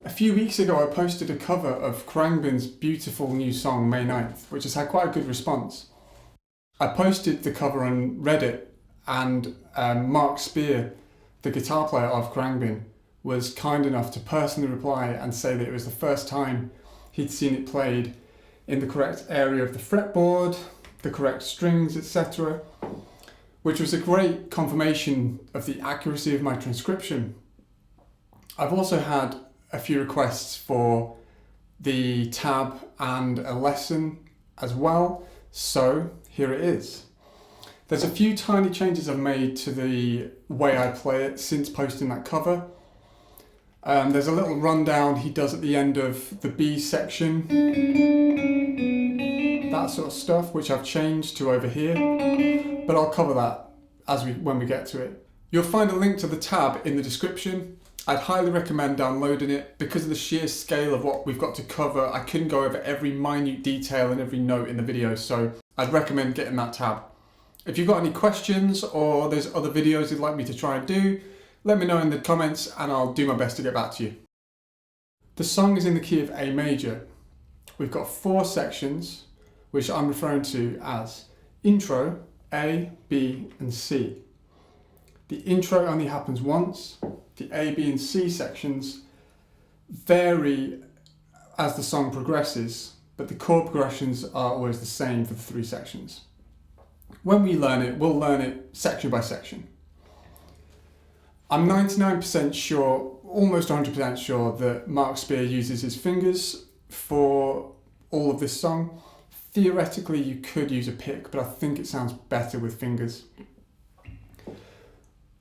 A few weeks ago I posted a cover of Khruangbin's beautiful new song May 9th, which has had quite a good response. I posted the cover on Reddit and Mark Spear, the guitar player of Khruangbin, was kind enough to personally reply and say that it was the first time he'd seen it played in the correct area of the fretboard, the correct strings, etc., which was a great confirmation of the accuracy of my transcription. I've also had a few requests for the tab and a lesson as well, so here it is. There's a few tiny changes I've made to the way I play it since posting that cover. There's a little rundown he does at the end of the B section, that sort of stuff, which I've changed to over here, but I'll cover that when we get to it. You'll find a link to the tab in the description. I'd highly recommend downloading it. Because of the sheer scale of what we've got to cover, I couldn't go over every minute detail and every note in the video, so I'd recommend getting that tab. If you've got any questions or there's other videos you'd like me to try and do, let me know in the comments and I'll do my best to get back to you. The song is in the key of A major. We've got 4 sections, which I'm referring to as intro, A, B and C. The intro only happens once. The A, B and C sections vary as the song progresses, but the chord progressions are always the same for the 3 sections. When we learn it, we'll learn it section by section. I'm 99% sure, almost 100% sure, that Mark Spear uses his fingers for all of this song. Theoretically, you could use a pick, but I think it sounds better with fingers.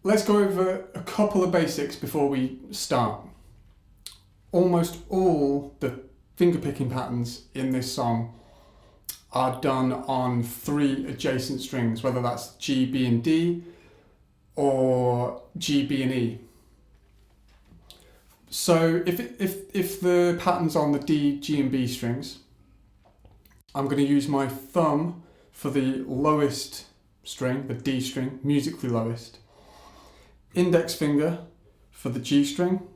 Let's go over a couple of basics before we start. Almost all the finger picking patterns in this song are done on 3 adjacent strings, whether that's G, B and D or G, B and E. So if the pattern's on the D, G and B strings, I'm going to use my thumb for the lowest string, the D string, musically lowest, index finger for the G string,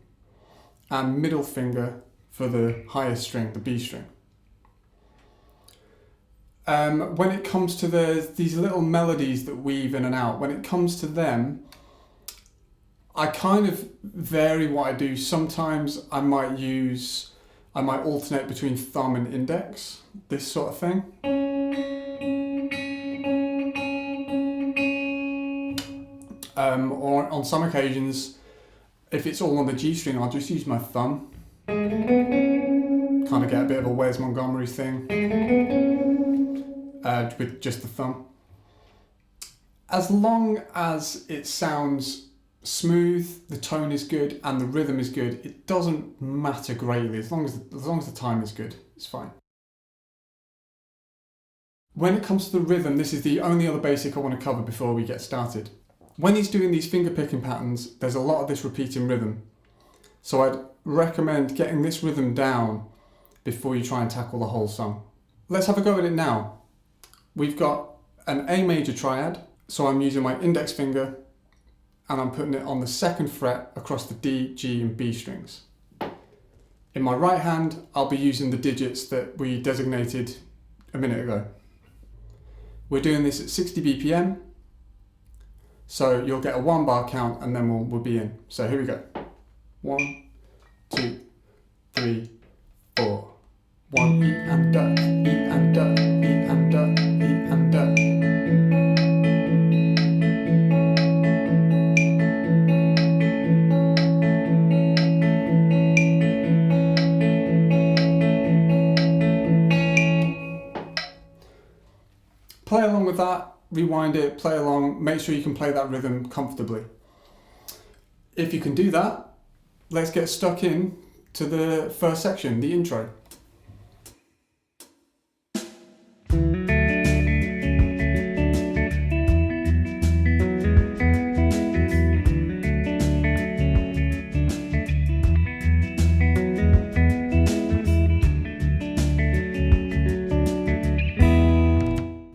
and middle finger for the highest string, the B string. When it comes to these little melodies that weave in and out, when it comes to them, I kind of vary what I do. Sometimes I might alternate between thumb and index, this sort of thing. Or on some occasions, if it's all on the G string, I'll just use my thumb. Kind of get a bit of a Wes Montgomery thing with just the thumb. As long as it sounds smooth, the tone is good, and the rhythm is good, it doesn't matter greatly. As long as the time is good, it's fine. When it comes to the rhythm, this is the only other basic I want to cover before we get started. When he's doing these finger picking patterns, there's a lot of this repeating rhythm. So I'd recommend getting this rhythm down before you try and tackle the whole song. Let's have a go at it now. We've got an A major triad, so I'm using my index finger and I'm putting it on the 2nd fret across the D, G and B strings. In my right hand, I'll be using the digits that we designated a minute ago. We're doing this at 60 BPM, so you'll get a 1 bar count and then we'll be in. So here we go. 1, 2, 3, 4. 1, E and D, E and D, E and D, E and D. Play along with that, rewind it, play along, make sure you can play that rhythm comfortably. If you can do that, let's get stuck in to the first section, the intro.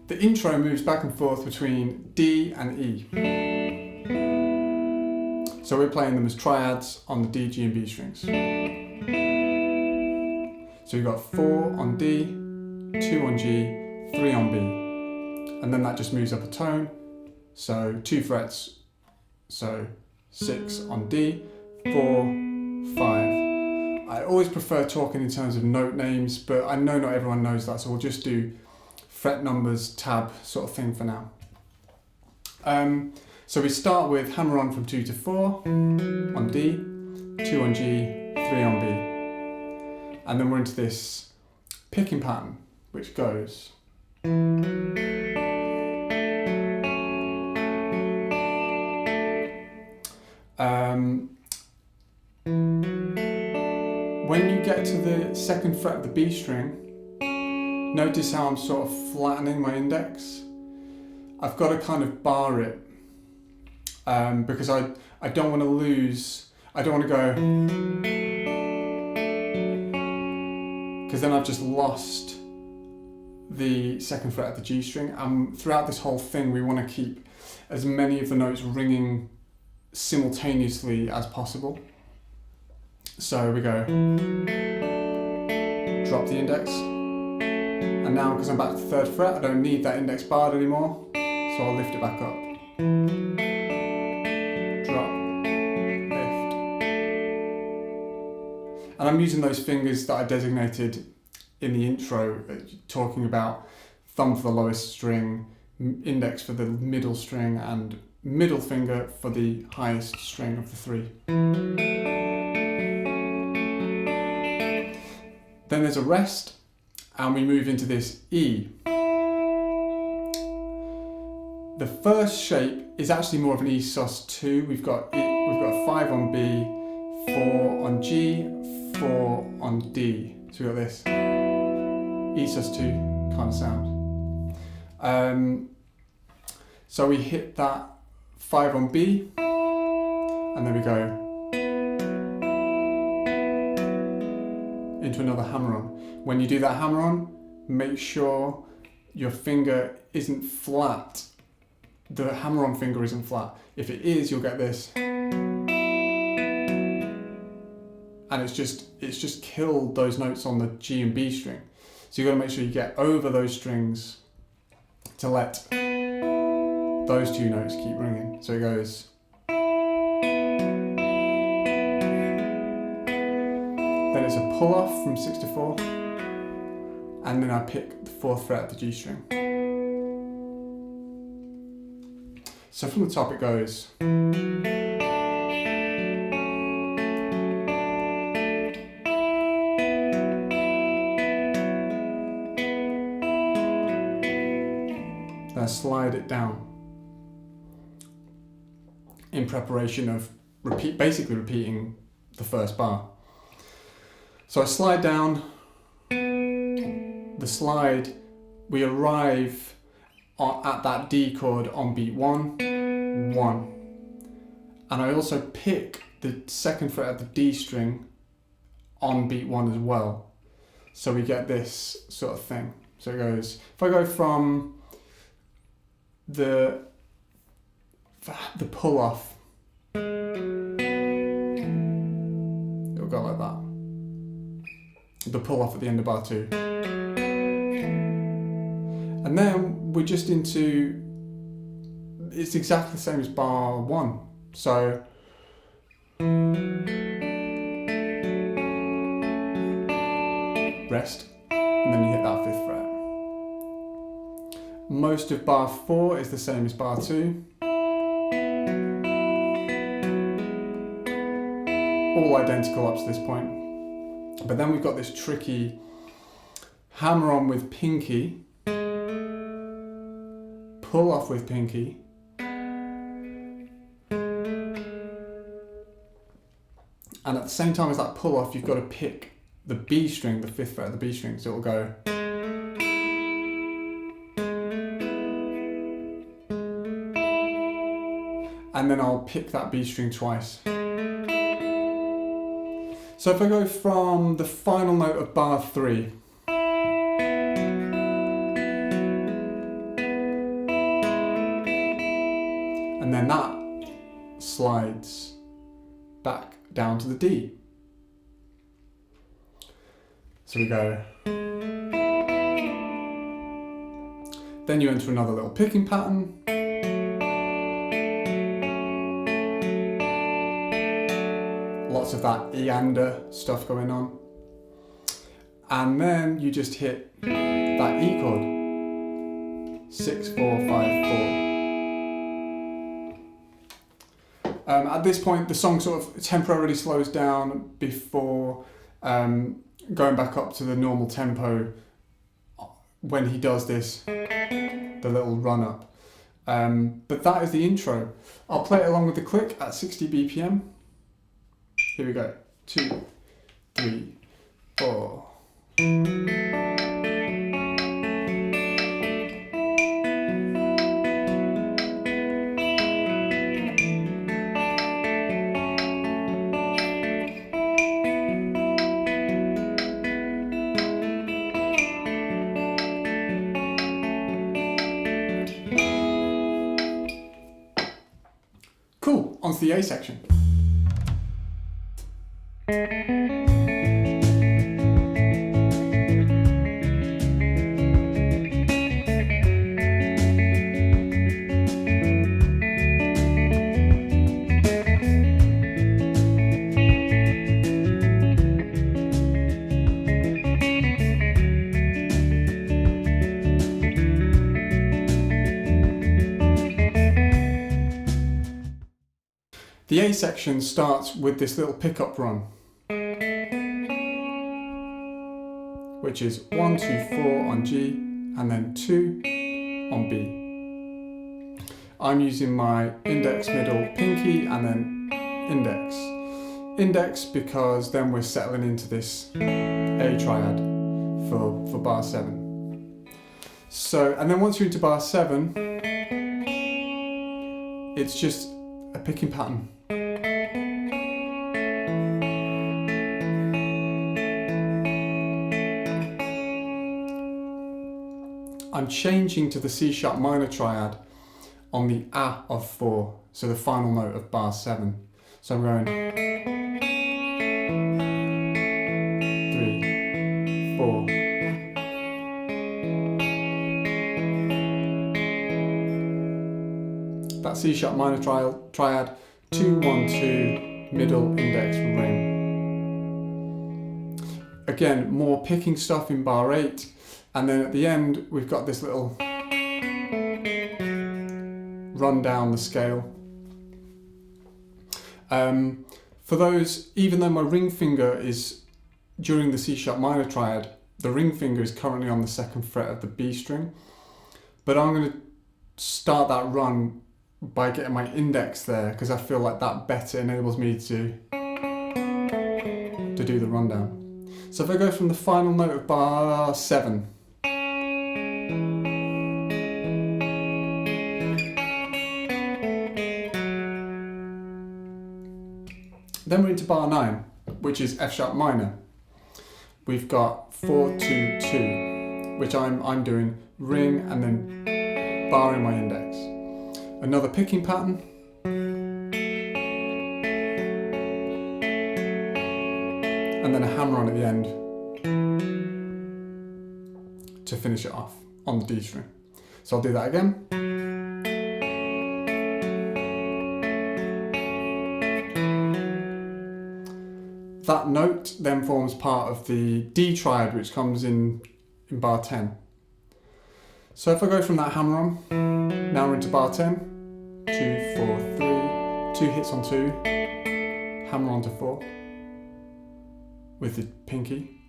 The intro moves back and forth between D and E. So we're playing them as triads on the D, G and B strings. So you've got 4 on D, 2 on G, 3 on B. And then that just moves up a tone. So 2 frets, so 6 on D, 4, 5. I always prefer talking in terms of note names, but I know not everyone knows that, so we'll just do fret numbers, tab sort of thing for now. So we start with hammer on from 2 to 4 on D, 2 on G, 3 on B. And then we're into this picking pattern, which goes. When you get to the 2nd fret of the B string, notice how I'm sort of flattening my index. I've got to kind of bar it because I don't want to lose, I don't want to go, because then I've just lost the 2nd fret of the G string. And throughout this whole thing, we want to keep as many of the notes ringing simultaneously as possible. So we go, drop the index, and now because I'm back to the 3rd fret, I don't need that index barred anymore, so I'll lift it back up. Drop, lift. And I'm using those fingers that I designated in the intro, talking about thumb for the lowest string, index for the middle string, and middle finger for the highest string of the 3. Then there's a rest, and we move into this E. The first shape is actually more of an E sus2. We've got 5 on B, 4 on G, 4 on D. So we've got this E sus2 kind of sound. So we hit that 5 on B, and then we go into another hammer on. When you do that hammer on, make sure your finger isn't flat. The hammer on finger isn't flat. If it is, you'll get this. And it's just killed those notes on the G and B string. So you've got to make sure you get over those strings to let those 2 notes keep ringing. So it goes. Then it's a pull off from 6 to 4, and then I pick the 4th fret of the G string. So from the top it goes. Then I slide it down in preparation of basically repeating the first bar. So I slide down, the slide, we arrive at that D chord on beat 1, 1. And I also pick the 2nd fret of the D string on beat 1 as well. So we get this sort of thing. So it goes, if I go from the pull off, it'll go like that. The pull off at the end of bar 2. And then we're just into, it's exactly the same as bar 1. So rest, and then you hit that 5th fret. Most of bar 4 is the same as bar 2. All identical up to this point. But then we've got this tricky hammer on with pinky, pull off with pinky, and at the same time as that pull off, you've got to pick the B string, the 5th fret of the B string, so it'll go. And then I'll pick that B string twice. So if I go from the final note of bar 3, and then that slides back down to the D. So we go. Then you enter another little picking pattern. Lots of that eander stuff going on. And then you just hit that E chord. 6, 4, 5, 4. At this point, the song sort of temporarily slows down before going back up to the normal tempo when he does this, the little run up. But that is the intro. I'll play it along with the click at 60 BPM. Here we go. 2, 3, 4. Cool, on to the A section. The A section starts with this little pickup run, which is 1, 2, 4 on G, and then 2 on B. I'm using my index, middle, pinky, and then index. Index because then we're settling into this A triad for bar 7. So, and then once you're into bar 7, it's just a picking pattern. I'm changing to the C sharp minor triad on the A of 4, so the final note of bar 7. So I'm going 3, 4. That C sharp minor triad, 2, 1, 2, middle, index, ring. Again, more picking stuff in bar 8. And then at the end, we've got this little run down the scale. For those, even though my ring finger is during the C sharp minor triad, the ring finger is currently on the 2nd fret of the B string. But I'm going to start that run by getting my index there, because I feel like that better enables me to do the rundown. So if I go from the final note of bar 7, then we're into bar 9, which is F sharp minor. We've got 4, 2, 2, which I'm doing ring and then bar in my index. Another picking pattern. And then a hammer on at the end to finish it off on the D string. So I'll do that again. That note then forms part of the D triad, which comes in bar 10. So if I go from that hammer on, now we're into bar 10, 2, 4, 3, 2 hits on 2, hammer on to 4 with the pinky,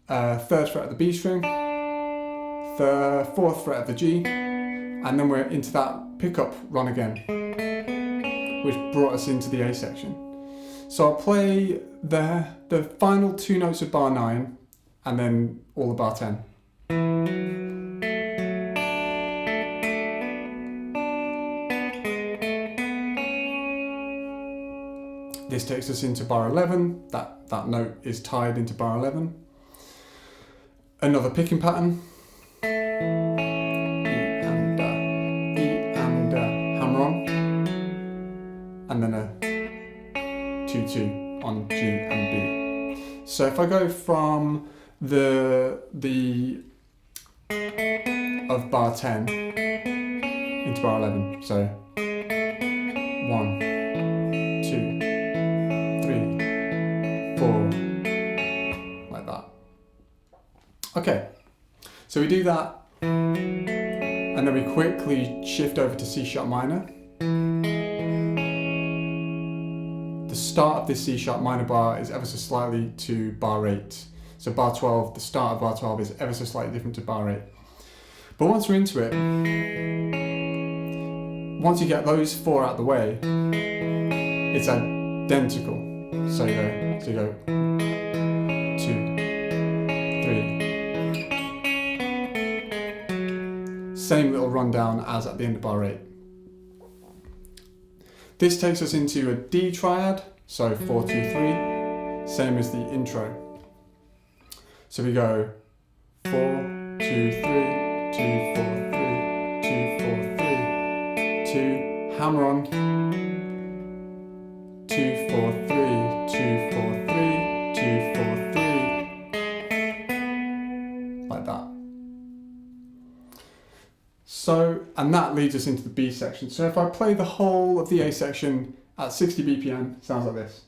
3rd fret of the B string, 4th fret of the G, and then we're into that pickup run again, which brought us into the A section. So I'll play the final 2 notes of bar 9 and then all of bar 10. This takes us into bar 11, that note is tied into bar 11. Another picking pattern. E and hammer on. And then a 2, 2 on G and B. So if I go from the of bar 10 into bar 11, so 1, 2, 3, 4, like that. Okay, so we do that, and then we quickly shift over to C sharp minor. The start of this C sharp minor bar is ever so slightly to bar 8. So bar 12, the start of bar 12 is ever so slightly different to bar 8. But once we're into it, once you get those 4 out of the way, it's identical. So you go 2, 3. Same little rundown as at the end of bar 8. This takes us into a D triad, so 4, 2, 3, same as the intro. So we go 4, 2, 3, 2, 4, 3, 2, 4, 3, 2, hammer on, 2, 4, 3, 2, 4, 3, 2, 4, 3, like that. So, and that leads us into the B section. So if I play the whole of the A section at 60 BPM, it sounds like this.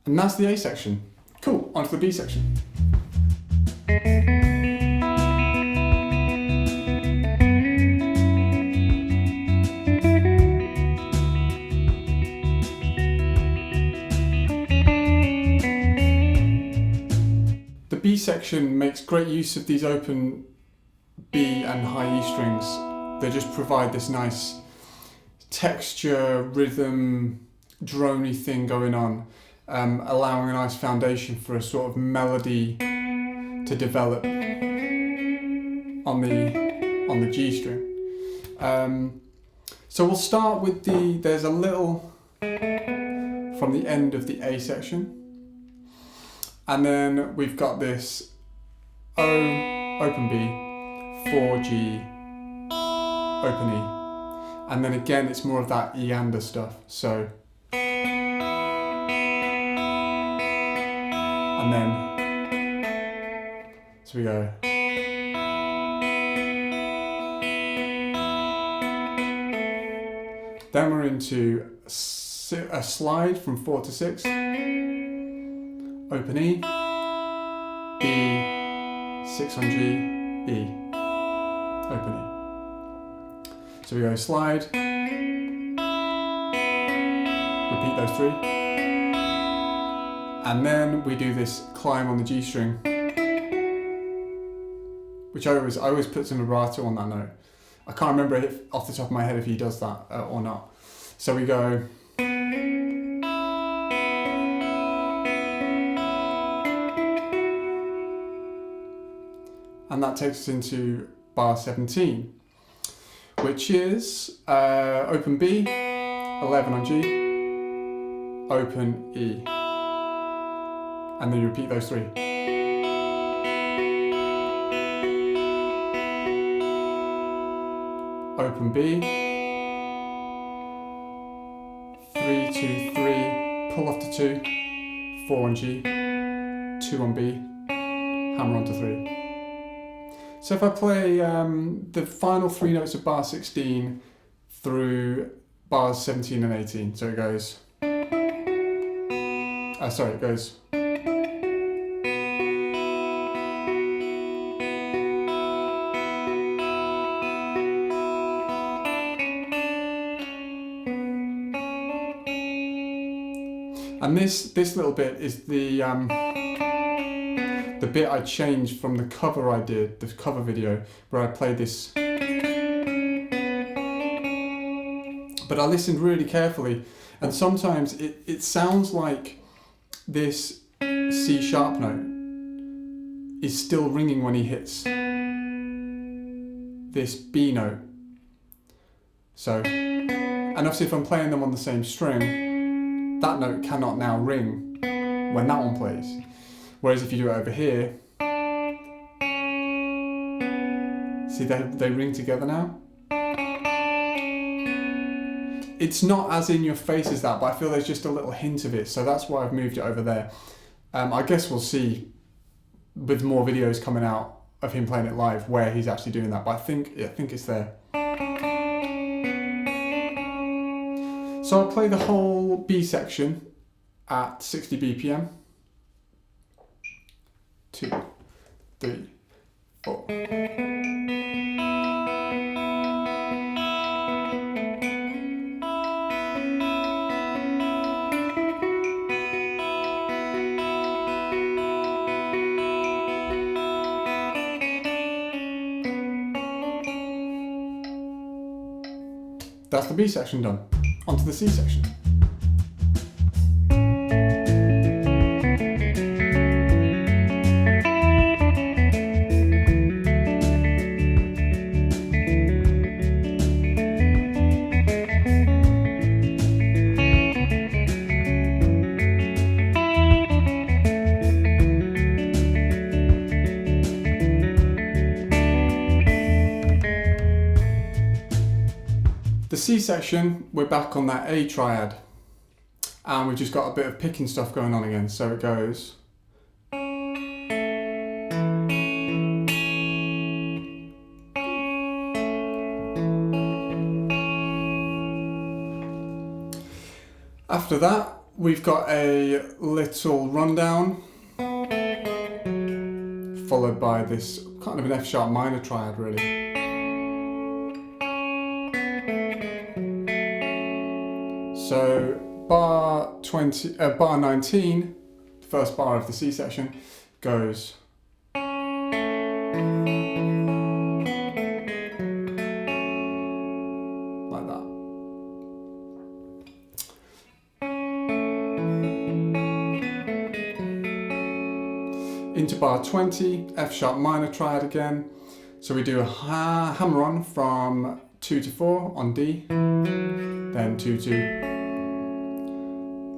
And that's the A section. Cool, on to the B section. The B section makes great use of these open B and high E strings. They just provide this nice texture, rhythm, droney thing going on. Allowing a nice foundation for a sort of melody to develop on the G string. So we'll start with there's a little from the end of the A section, and then we've got this O, open B, 4G, open E, and then again it's more of that eander stuff. So. And then, so we go. Then we're into a slide from 4 to 6. Open E, B, 6 on G, E, open E. So we go slide, repeat those 3. And then we do this climb on the G string, which I always put some vibrato on that note. I can't remember off the top of my head if he does that or not. So we go. And that takes us into bar 17, which is open B, 11 on G, open E. And then you repeat those 3. Open B, 3, 2, 3, pull off to 2, 4 on G, 2 on B, hammer on to 3. So if I play the final 3 notes of bar 16 through bars 17 and 18, so it goes, it goes. And this little bit is the bit I changed from the cover I did, the cover video, where I played this. And But I listened really carefully, and sometimes it sounds like this C sharp note is still ringing when he hits this B note. So, and obviously if I'm playing them on the same string, that note cannot now ring when that one plays. Whereas if you do it over here, see they ring together now? It's not as in your face as that, but I feel there's just a little hint of it, so that's why I've moved it over there. I guess we'll see with more videos coming out of him playing it live where he's actually doing that, but I think it's there. So I'll play the whole B section at 60 BPM. 2, 3, 4. That's the B section done. Onto the C section. The C section, we're back on that A triad, and we've just got a bit of picking stuff going on again. So it goes. After that, we've got a little rundown, followed by this kind of an F sharp minor triad, really. So bar 19, the first bar of the C section, goes like that. Into bar 20, F sharp minor triad again. So we do a hammer on from 2 to 4 on D, then 2 to,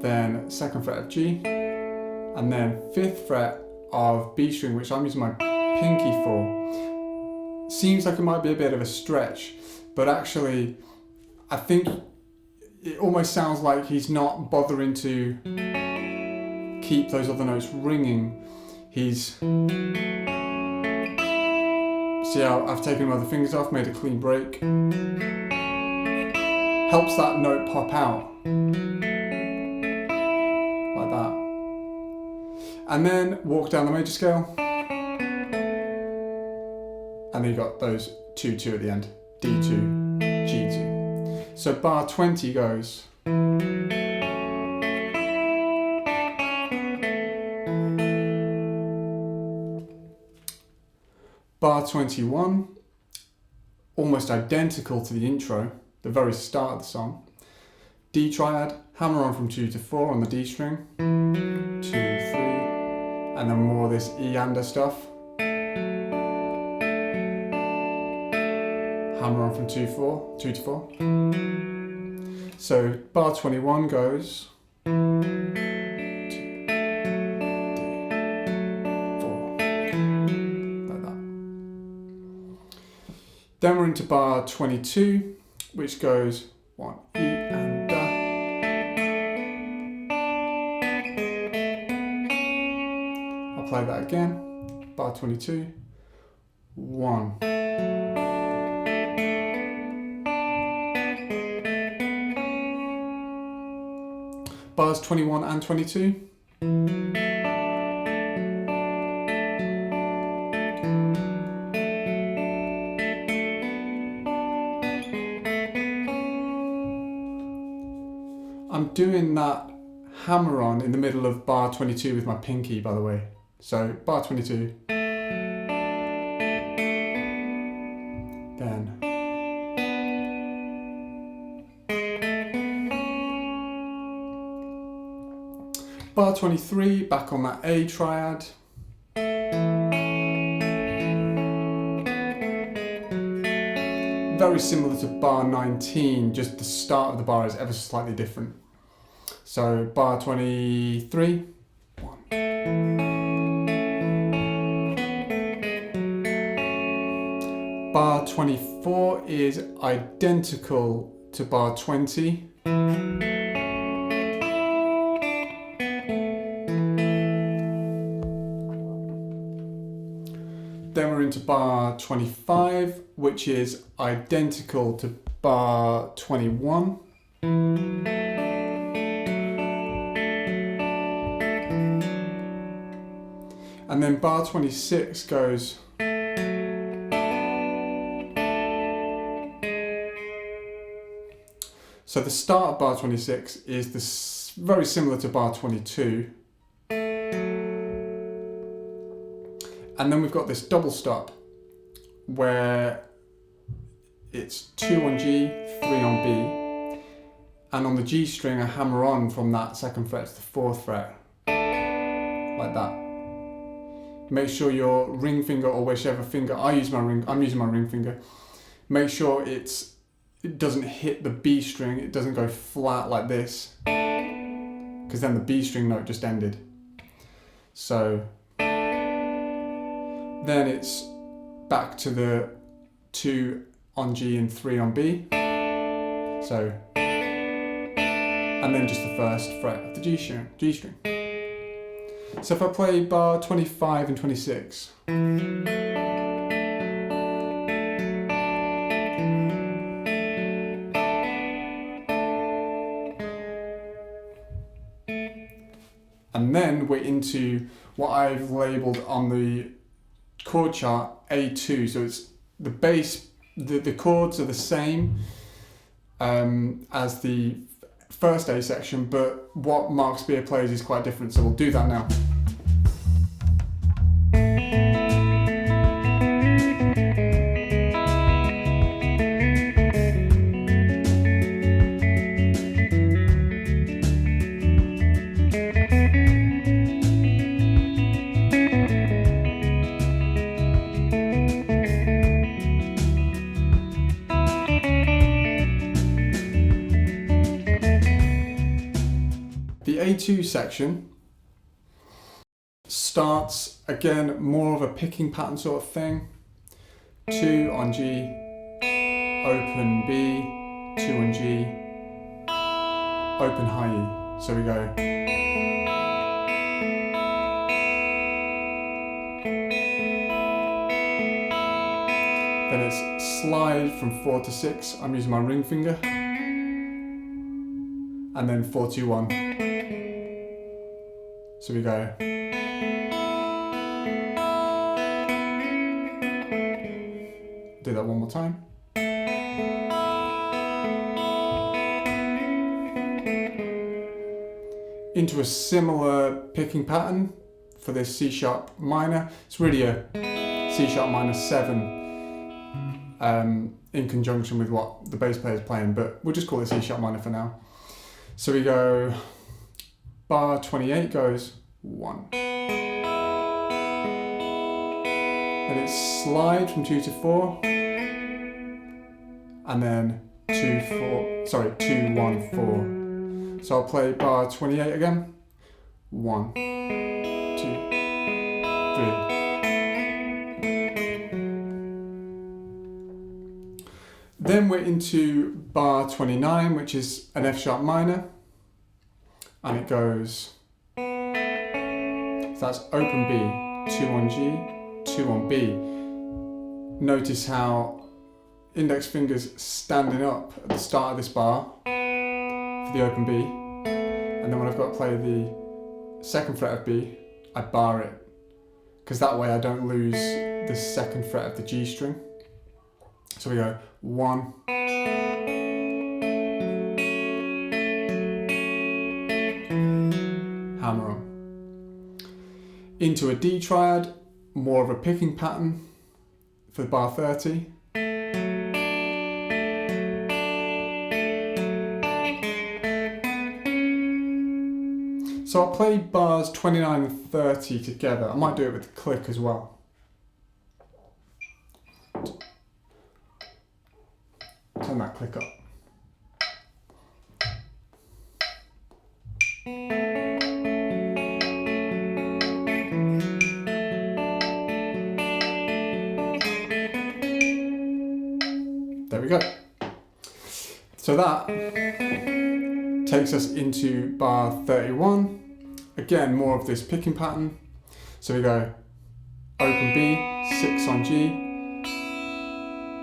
then 2nd fret of G, and then 5th fret of B string, which I'm using my pinky for. Seems like it might be a bit of a stretch, but actually I think it almost sounds like he's not bothering to keep those other notes ringing. He's, see how I've taken my other fingers off, made a clean break. Helps that note pop out. Like that. And then walk down the major scale. And then you got those 2-2 at the end. D2, G2. So bar 20 goes. Bar 21, almost identical to the intro, the very start of the song. D triad, hammer on from 2 to 4 on the D string, 2, 3, and then more of this Eander stuff. Hammer on from 2 to 4. So bar 21 goes. Then we're into bar 22, which goes 1 E and da. I'll play that again. Bar 22, 1. Bars 21 and 22. I'm doing that hammer on in the middle of bar 22 with my pinky, by the way. So bar 22, then Bar 23, back on that A triad. Very similar to bar 19, just the start of the bar is ever so slightly different. So bar 23, 1. Bar 24 is identical to bar 20. Then we're into bar 25, which is identical to bar 21. And then bar 26 goes. So the start of bar 26 is very similar to bar 22. And then we've got this double stop where it's 2 on G, 3 on B, and on the G string I hammer on from that 2nd fret to the 4th fret, like that. Make sure your ring finger, or whichever finger, I'm using my ring finger, make sure it doesn't hit the B string, it doesn't go flat like this, because then the B string note just ended. So then it's back to the 2 on G and 3 on B. So, and then just the 1st fret of the G string. So if I play bar 25 and 26. And then we're into what I've labelled on the chord chart A2, so it's the bass, the chords are the same as the first A section, but what Mark Spear plays is quite different, so we'll do that now. The A2 section starts, again, more of a picking pattern sort of thing. 2 on G, open B, 2 on G, open high E. So we go. Then it's slide from 4 to 6. I'm using my ring finger. And then 4, 2, 1. So we go. Do that one more time. Into a similar picking pattern for this C sharp minor. It's really a C sharp minor 7 in conjunction with what the bass player is playing, but we'll just call it C sharp minor for now. So we go, bar 28 goes 1. Then it's slide from 2 to 4. And then 2, 1, 4. So I'll play bar 28 again. 1, 2, 3. Then we're into bar 29, which is an F sharp minor. And it goes, so that's open B, 2 on G, 2 on B. Notice how index fingers standing up at the start of this bar for the open B, and then when I've got to play the 2nd fret of B, I bar it, because that way I don't lose the 2nd fret of the G string. So we go 1, hammer on. Into a D triad, more of a picking pattern for bar 30. So I'll play bars 29 and 30 together. I might do it with the click as well. Turn that click up. There we go. So that takes us into bar 31. Again, more of this picking pattern. So we go open B, 6 on G,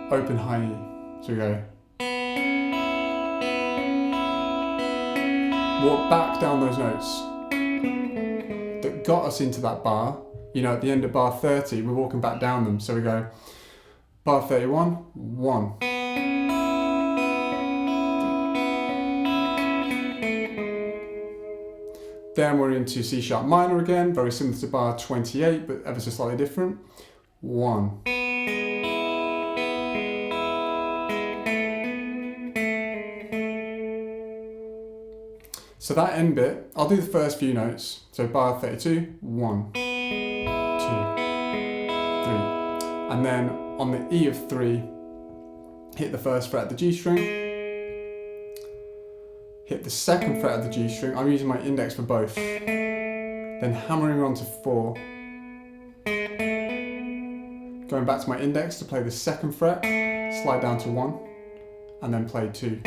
open high E. So we go. Walk back down those notes that got us into that bar. You know, at the end of bar 30, we're walking back down them. So we go bar 31, 1. Then we're into C sharp minor again, very similar to bar 28, but ever so slightly different. 1. So that end bit, I'll do the first few notes. So bar 32, 1, 2, 3. And then on the E of 3, hit the first fret of the G string. Hit the second fret of the G string. I'm using my index for both. Then hammering on to 4. Going back to my index to play the second fret, slide down to 1, and then play 2.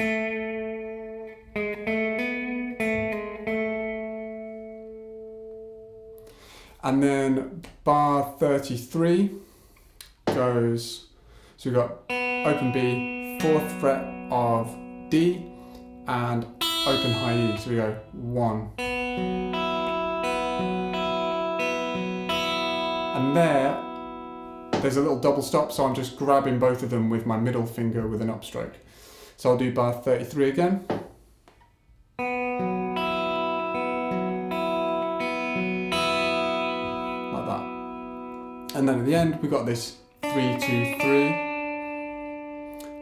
And then bar 33 goes, so we've got open B, 4th fret of D, and open high E. So we go 1. And there's a little double stop, so I'm just grabbing both of them with my middle finger with an upstroke. So I'll do bar 33 again. Like that. And then at the end, we've got this 3, 2, 3.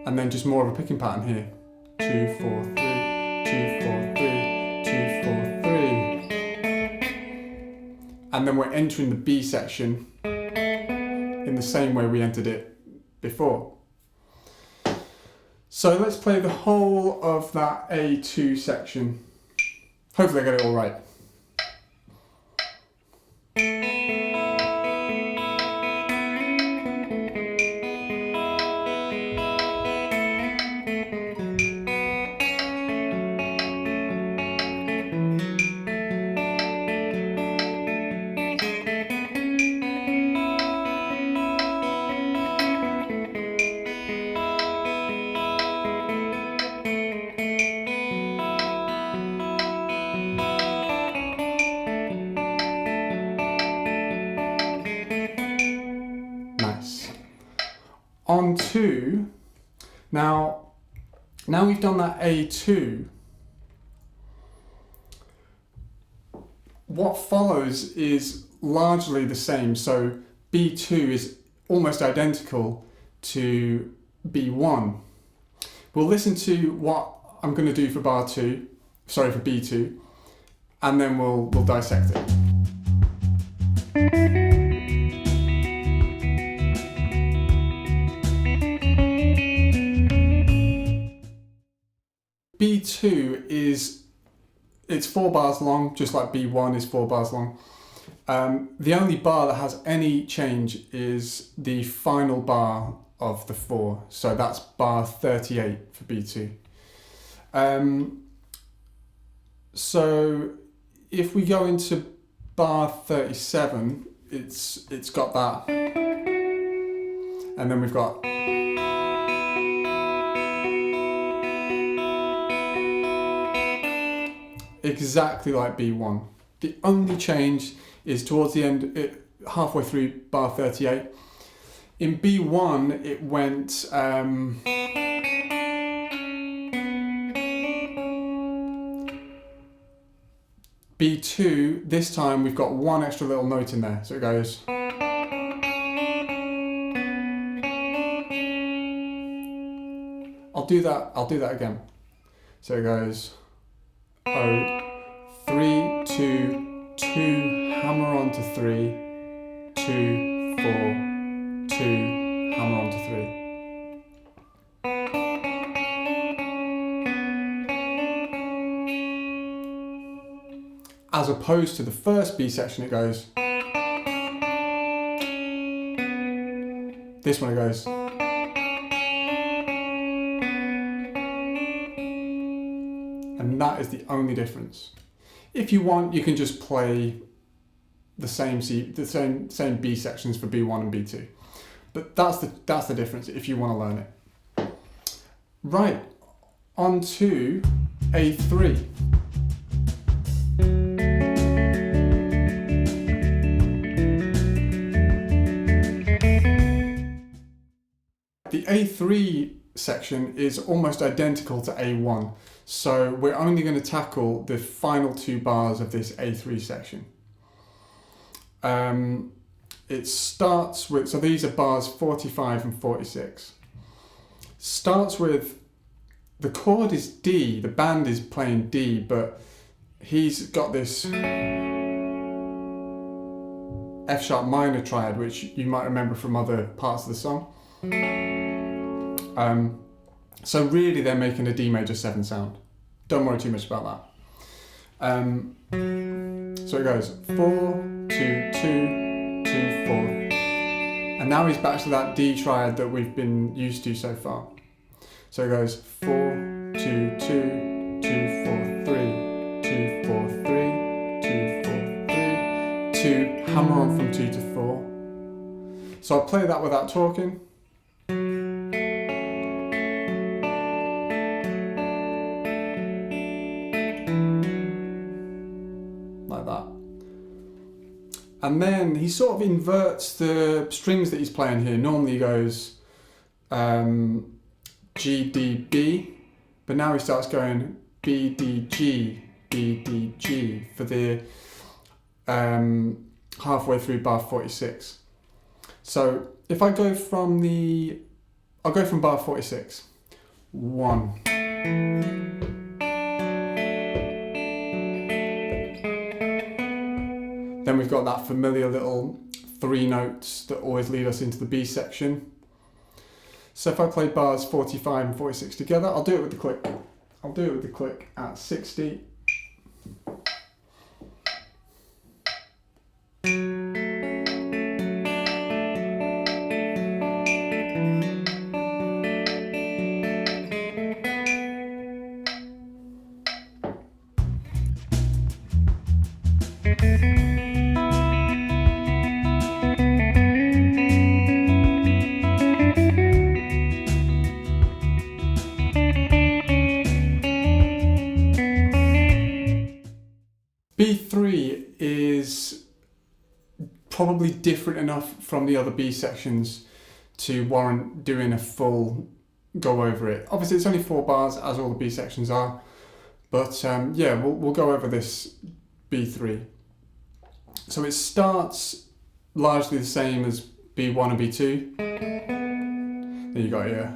And then just more of a picking pattern here. 2, 4, 3, 2, 4, 3, 2, 4, 3. And then we're entering the B section in the same way we entered it before. So let's play the whole of that A2 section. Hopefully I get it all right. On 2, now we've done that A2, what follows is largely the same. So B2 is almost identical to B1. We'll listen to what I'm going to do for for B2, and then we'll dissect it. B2 it's 4 bars long, just like B1 is 4 bars long. The only bar that has any change is the final bar of the 4, so that's bar 38 for B2. So if we go into bar 37, it's got that, and then we've got exactly like B1. The only change is towards the end, halfway through bar 38. In B1 it went B2, this time we've got one extra little note in there, so it goes. I'll do that again. So it goes 0, 3, 2, 2, 2, hammer on to 3, 2, 4, 2, hammer on to 3. As opposed to the first B section, it goes. This one it goes. And that is the only difference. If you want, you can just play the same B sections for B1 and B2. But that's the difference if you want to learn it. Right, on to A3. The A3 section is almost identical to A1, so we're only going to tackle the final 2 bars of this A3 section. It starts with, so these are bars 45 and 46. Starts with, the chord is D, the band is playing D, but he's got this F sharp minor triad, which you might remember from other parts of the song. So really they're making a D major 7 sound. Don't worry too much about that. So it goes 4, 2, 2, 2, 4. And now he's back to that D triad that we've been used to so far. So it goes 4, 2, 2, 2, 4, 3, 2, 4, 3, 2, 4, 3, 2, hammer on from 2 to 4. So I'll play that without talking. Like that. And then he sort of inverts the strings that he's playing here. Normally he goes G, D, B, but now he starts going B, D, G, B, D, G for the halfway through bar 46. So if I go from I'll go from bar 46. 1. Then we've got that familiar little 3 notes that always lead us into the B section. So if I play bars 45 and 46 together, I'll do it with the click. I'll do it with the click at 60. B3 is probably different enough from the other B sections to warrant doing a full go over it. Obviously it's only 4 bars, as all the B sections are, but yeah, we'll go over this B3. So it starts largely the same as B1 and B2. Then you got here.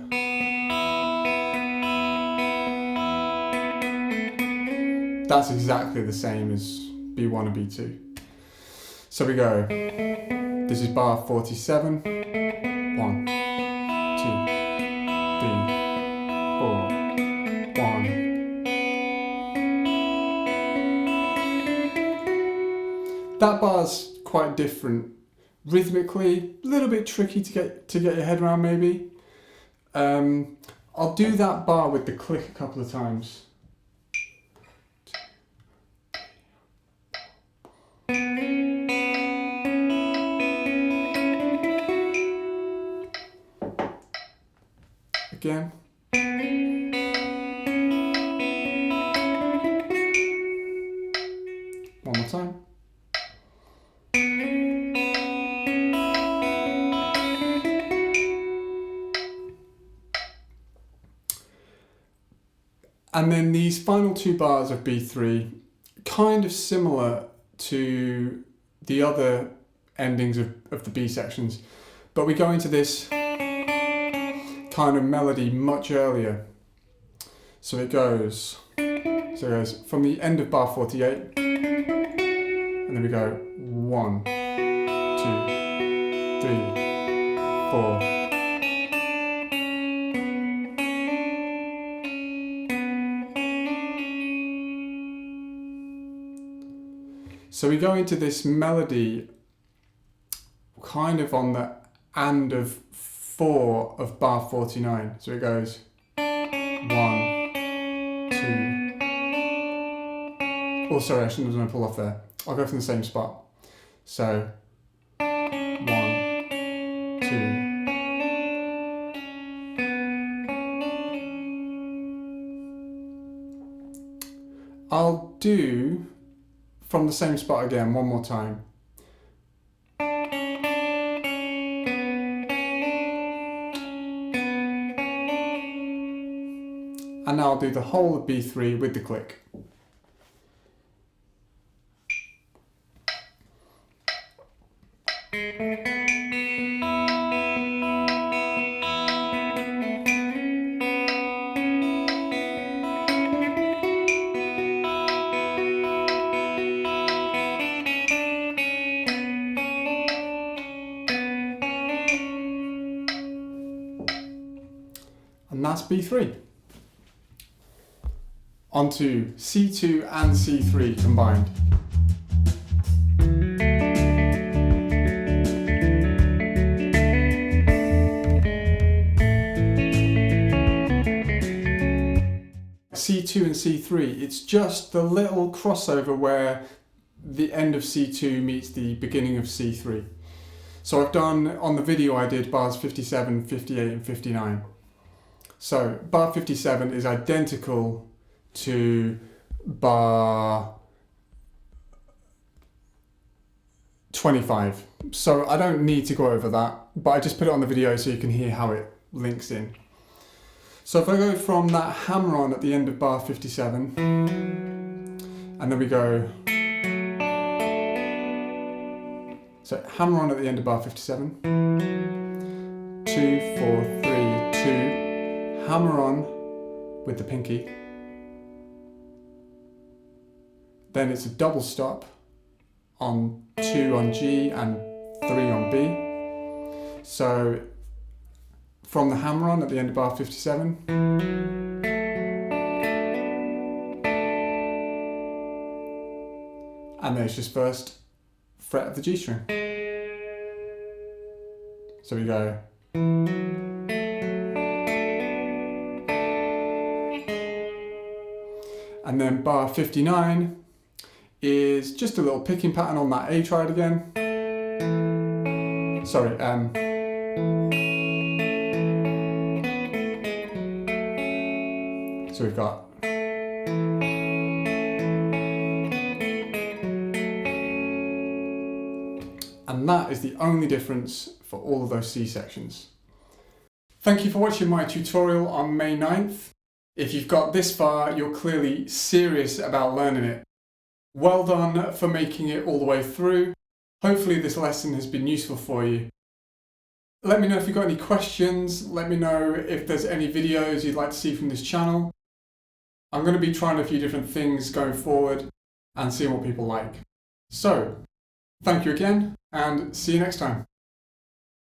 That's exactly the same as B1 and B2. So we go, this is bar 47, 1, 2, 3, 4, 1. That bar's quite different. Rhythmically, a little bit tricky to get your head around maybe. I'll do that bar with the click a couple of times. Again. One more time. And then these final 2 bars of B3, kind of similar to the other endings of the B sections, but we go into this kind of melody much earlier. So it goes from the end of bar 48. and then we go 1, 2, 3, 4. So we go into this melody kind of on the end of 4 of bar 49. So it goes 1, 2. Oh, sorry, I shouldn't have done a pull off there. I'll go from the same spot. So 1, 2. I'll do from the same spot again one more time. And now I'll do the whole of B3 with the click. And that's B3. Onto C2 and C3 combined. C2 and C3, it's just the little crossover where the end of C2 meets the beginning of C3. So I've done, on the video I did bars 57, 58 and 59. So bar 57 is identical to bar 25. So I don't need to go over that, but I just put it on the video so you can hear how it links in. So if I go from that hammer on at the end of bar 57, and then we go, so hammer on at the end of bar 57, 2, 4, 3, 2, hammer on with the pinky, then it's a double stop on 2 on G and 3 on B. So from the hammer on at the end of bar 57, and then it's just first fret of the G string. So we go, and then bar 59 is just a little picking pattern on that A triad again. Sorry, so we've got, and that is the only difference for all of those C sections. Thank you for watching my tutorial on May 9th. If you've got this far, you're clearly serious about learning it. Well done for making it all the way through. Hopefully this lesson has been useful for you. Let me know if you've got any questions. Let me know if there's any videos you'd like to see from this channel. I'm going to be trying a few different things going forward and seeing what people like. So, thank you again and see you next time.